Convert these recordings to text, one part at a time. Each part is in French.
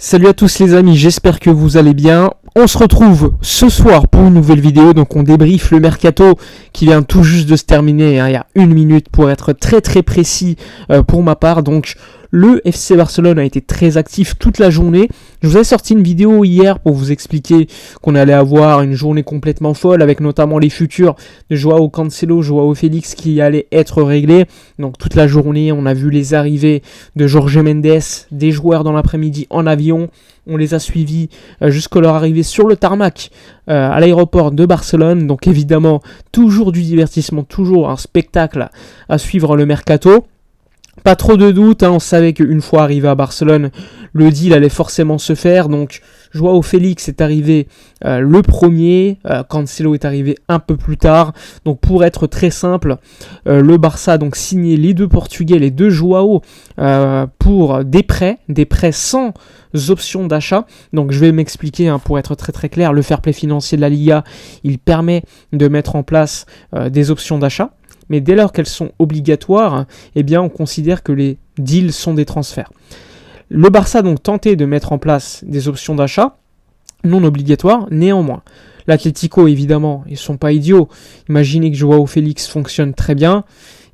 Salut à tous les amis, j'espère que vous allez bien. On se retrouve ce soir pour une nouvelle vidéo, donc on débriefe le mercato qui vient tout juste de se terminer, il y a 1 minute pour être très précis pour ma part. Donc le FC Barcelone a été très actif toute la journée. Je vous ai sorti une vidéo hier pour vous expliquer qu'on allait avoir une journée complètement folle avec notamment les futurs de Joao Cancelo, Joao Félix qui allaient être réglés. Donc toute la journée, on a vu les arrivées de Jorge Mendes, des joueurs dans l'après-midi en avion. On les a suivis jusqu'à leur arrivée sur le tarmac à l'aéroport de Barcelone. Donc évidemment, toujours du divertissement, toujours un spectacle à suivre le mercato. Pas trop de doute, on savait qu'une fois arrivé à Barcelone, le deal allait forcément se faire. Donc Joao Félix est arrivé le premier, Cancelo est arrivé un peu plus tard. Donc pour être très simple, le Barça a donc signé les deux Portugais, les deux Joao, pour des prêts sans options d'achat. Donc je vais m'expliquer pour être très clair. Le fair play financier de la Liga, il permet de mettre en place des options d'achat. Mais dès lors qu'elles sont obligatoires, eh bien on considère que les deals sont des transferts. Le Barça a donc tenté de mettre en place des options d'achat non obligatoires, néanmoins. L'Atlético, évidemment, ils ne sont pas idiots. Imaginez que Joao Félix fonctionne très bien,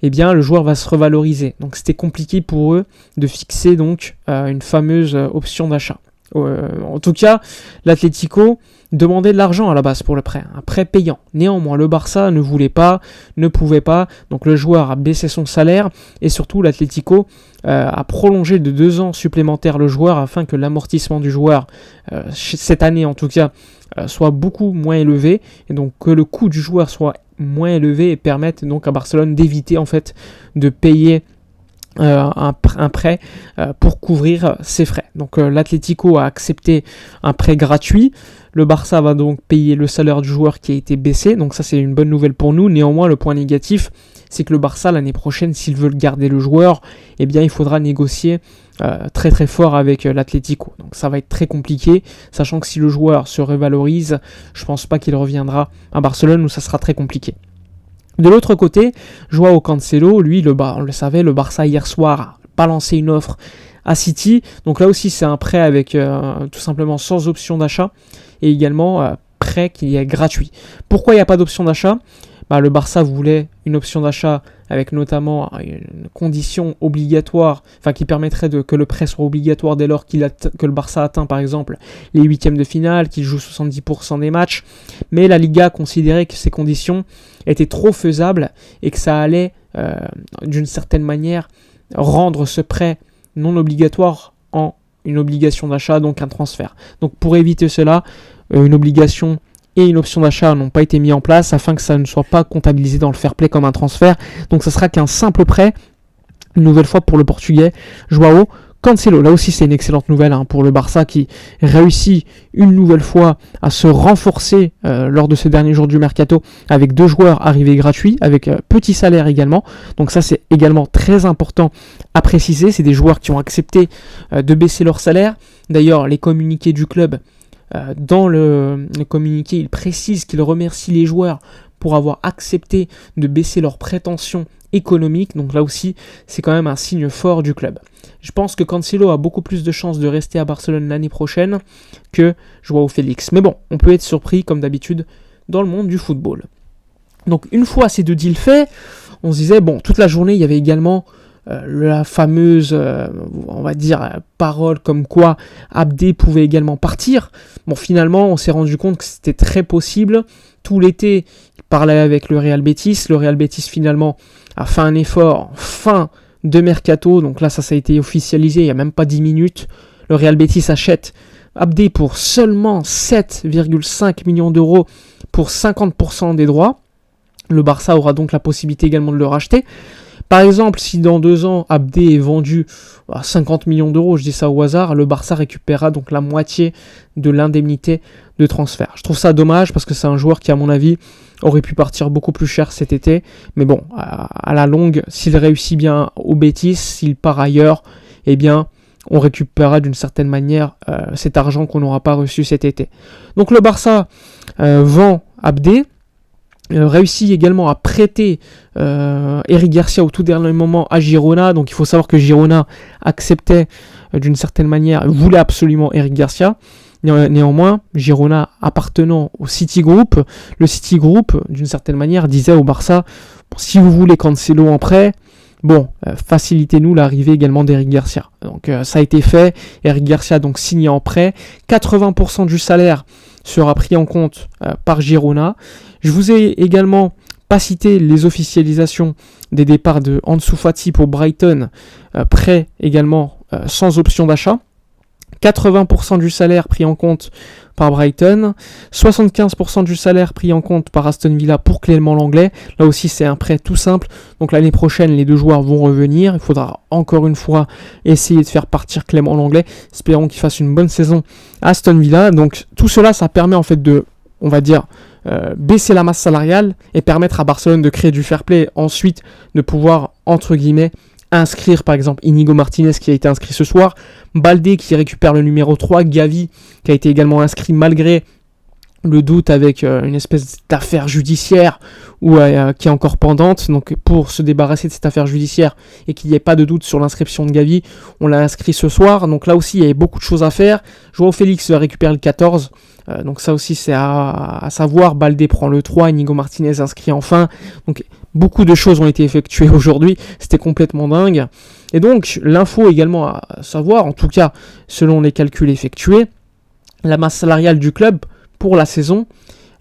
eh bien le joueur va se revaloriser. Donc c'était compliqué pour eux de fixer donc une fameuse option d'achat. En tout cas, l'Atlético demandait de l'argent à la base pour le prêt, un prêt payant. Néanmoins, le Barça ne voulait pas, ne pouvait pas, donc le joueur a baissé son salaire et surtout l'Atlético a prolongé de 2 ans supplémentaires le joueur afin que l'amortissement du joueur, cette année en tout cas, soit beaucoup moins élevé et donc que le coût du joueur soit moins élevé et permette donc à Barcelone d'éviter en fait de payer un prêt pour couvrir ses frais. Donc l'Atlético a accepté un prêt gratuit. Le Barça va donc payer le salaire du joueur qui a été baissé. Donc ça c'est une bonne nouvelle pour nous. Néanmoins le point négatif c'est que le Barça l'année prochaine s'il veut garder le joueur, eh bien il faudra négocier très fort avec l'Atlético. Donc ça va être très compliqué, sachant que si le joueur se revalorise, je pense pas qu'il reviendra à Barcelone où ça sera très compliqué. De l'autre côté, Joao Cancelo, lui, on le savait, le Barça hier soir a balancé une offre à City. Donc là aussi, c'est un prêt avec tout simplement sans option d'achat et également prêt qui est gratuit. Pourquoi il n'y a pas d'option d'achat ? Le Barça voulait une option d'achat avec notamment une condition obligatoire, qui permettrait que le prêt soit obligatoire dès lors que le Barça atteint par exemple les huitièmes de finale, qu'il joue 70% des matchs. Mais la Liga considérait que ces conditions étaient trop faisables et que ça allait d'une certaine manière rendre ce prêt non obligatoire en une obligation d'achat, donc un transfert. Donc pour éviter cela, une obligation et une option d'achat n'ont pas été mis en place afin que ça ne soit pas comptabilisé dans le fair play comme un transfert. Donc ça sera qu'un simple prêt, une nouvelle fois pour le Portugais Joao Cancelo. Là aussi c'est une excellente nouvelle pour le Barça qui réussit une nouvelle fois à se renforcer lors de ce dernier jour du mercato avec 2 joueurs arrivés gratuits, avec petit salaire également. Donc ça c'est également très important à préciser. C'est des joueurs qui ont accepté de baisser leur salaire. D'ailleurs les communiqués du club, dans le communiqué, il précise qu'il remercie les joueurs pour avoir accepté de baisser leurs prétentions économiques. Donc là aussi, c'est quand même un signe fort du club. Je pense que Cancelo a beaucoup plus de chances de rester à Barcelone l'année prochaine que Joao Félix. Mais bon, on peut être surpris comme d'habitude dans le monde du football. Donc une fois ces 2 deals faits, on se disait, toute la journée, il y avait également la fameuse, on va dire, parole comme quoi Abdé pouvait également partir. Finalement, on s'est rendu compte que c'était très possible. Tout l'été, il parlait avec le Real Betis. Le Real Betis, finalement, a fait un effort fin de mercato. Donc là, ça a été officialisé il n'y a même pas 10 minutes. Le Real Betis achète Abdé pour seulement 7,5 millions d'euros pour 50% des droits. Le Barça aura donc la possibilité également de le racheter. Par exemple, si dans 2 ans, Abdé est vendu à 50 millions d'euros, je dis ça au hasard, le Barça récupérera donc la moitié de l'indemnité de transfert. Je trouve ça dommage parce que c'est un joueur qui, à mon avis, aurait pu partir beaucoup plus cher cet été. Mais bon, à la longue, s'il réussit bien au Betis, s'il part ailleurs, eh bien, on récupérera d'une certaine manière cet argent qu'on n'aura pas reçu cet été. Donc le Barça vend Abdé. Réussit également à prêter Eric Garcia au tout dernier moment à Girona. Donc il faut savoir que Girona acceptait d'une certaine manière, voulait absolument Eric Garcia. Néanmoins, Girona appartenant au Citigroup, le Citigroup, d'une certaine manière, disait au Barça, bon, si vous voulez Cancelo en prêt, bon, facilitez-nous l'arrivée également d'Eric Garcia. Donc ça a été fait, Eric Garcia donc signé en prêt, 80% du salaire sera pris en compte par Girona. Je vous ai également pas cité les officialisations des départs de Ansu Fati pour Brighton, prêt également sans option d'achat. 80% du salaire pris en compte par Brighton, 75% du salaire pris en compte par Aston Villa pour Clément Lenglet. Là aussi, c'est un prêt tout simple. Donc l'année prochaine, les deux joueurs vont revenir. Il faudra encore une fois essayer de faire partir Clément Lenglet. Espérons qu'il fasse une bonne saison à Aston Villa. Donc tout cela, ça permet en fait de, on va dire, baisser la masse salariale et permettre à Barcelone de créer du fair play. Ensuite, de pouvoir, entre guillemets, inscrire par exemple Inigo Martinez qui a été inscrit ce soir, Baldé qui récupère le numéro 3, Gavi qui a été également inscrit malgré le doute avec une espèce d'affaire judiciaire ou qui est encore pendante. Donc pour se débarrasser de cette affaire judiciaire et qu'il n'y ait pas de doute sur l'inscription de Gavi, on l'a inscrit ce soir. Donc là aussi il y avait beaucoup de choses à faire. Joao Félix récupère le 14. Donc ça aussi c'est à savoir. Baldé prend le 3, Inigo Martinez inscrit enfin. Donc beaucoup de choses ont été effectuées aujourd'hui, c'était complètement dingue. Et donc l'info également à savoir, en tout cas selon les calculs effectués, la masse salariale du club pour la saison,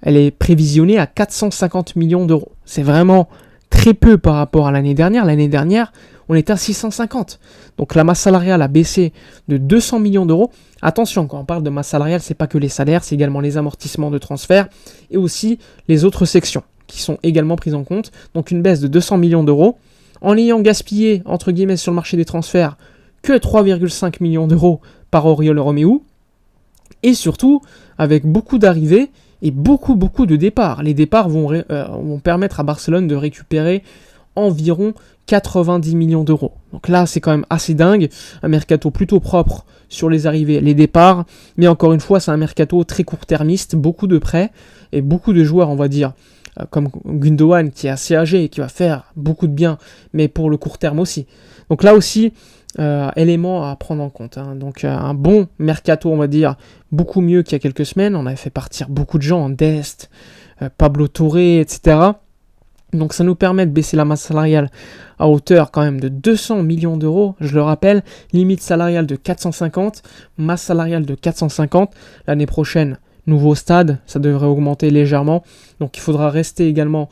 elle est prévisionnée à 450 millions d'euros. C'est vraiment très peu par rapport à l'année dernière. L'année dernière, on était à 650. Donc la masse salariale a baissé de 200 millions d'euros. Attention, quand on parle de masse salariale, c'est pas que les salaires, c'est également les amortissements de transfert et aussi les autres sections qui sont également prises en compte. Donc une baisse de 200 millions d'euros en ayant gaspillé, entre guillemets, sur le marché des transferts que 3,5 millions d'euros par Oriol Romeu et surtout avec beaucoup d'arrivées et beaucoup de départs. Les départs vont permettre à Barcelone de récupérer environ 90 millions d'euros. Donc là, c'est quand même assez dingue. Un mercato plutôt propre sur les arrivées, les départs. Mais encore une fois, c'est un mercato très court-termiste, beaucoup de prêts et beaucoup de joueurs, on va dire, comme Gundogan qui est assez âgé et qui va faire beaucoup de bien, mais pour le court terme aussi. Donc là aussi, élément à prendre en compte. Donc un bon mercato, on va dire, beaucoup mieux qu'il y a quelques semaines. On avait fait partir beaucoup de gens en Dest, Pablo Touré, etc. Donc ça nous permet de baisser la masse salariale à hauteur quand même de 200 millions d'euros. Je le rappelle, limite salariale de 450, masse salariale de 450. L'année prochaine, nouveau stade, ça devrait augmenter légèrement. Donc il faudra rester également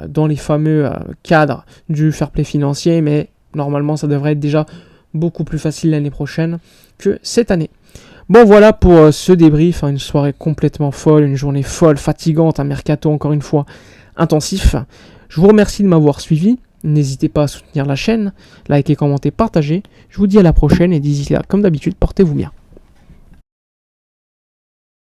dans les fameux cadres du fair play financier, mais normalement ça devrait être déjà beaucoup plus facile l'année prochaine que cette année. Bon voilà pour ce débrief, une soirée complètement folle, une journée folle, fatigante, un mercato encore une fois intensif. Je vous remercie de m'avoir suivi, n'hésitez pas à soutenir la chaîne, liker, commenter, partager. Je vous dis à la prochaine et d'ici là, comme d'habitude, portez-vous bien.